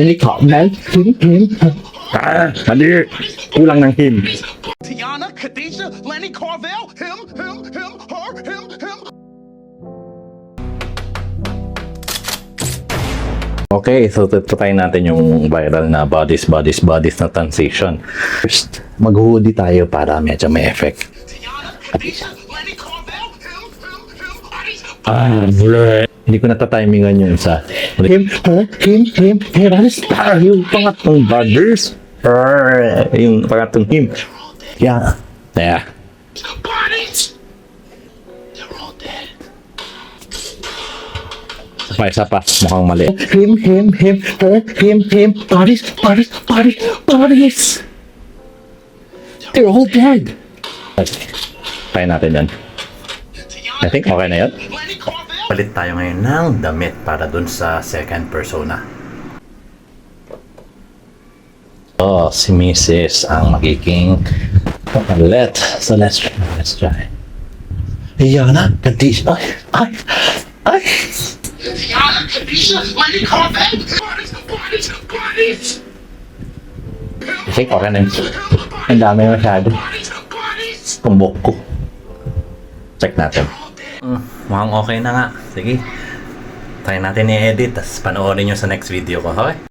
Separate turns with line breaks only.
Helicopter, him.
Mali. Kulang ng him.
Tiana, Khadijah, Lenny Carvel, him, her, him.
Okay, so try natin yung viral na bodies na transition. First, mag-hoodie tayo para medyo may effect.
Tiana, Khadijah, Lenny Carvel, him,
Hindi ko natatimingan yung isa.
Him.
Yung pangatong brothers. Yung pangatong him. Yeah.
Bodies! They're all dead.
Isa pa. Mukhang mali.
Him. Bodies. They're all dead.
Try natin yan. I think okay na yun.
Lenny Carvel!
Palit tayo ngayon ng damit para dun sa second persona. Si Mrs. ang magiging papalit. So let's try. Yana, Khadijah. Ay.
Tiana, Khadijah, Lenny Carvel, bodies!
I think okay na yun. Ang dami masyado.
Bodies!
Kumbok ko. Check natin. Mukhang okay na nga. Sige. Try natin i-edit. Tapos panoorin nyo sa next video ko. Okay?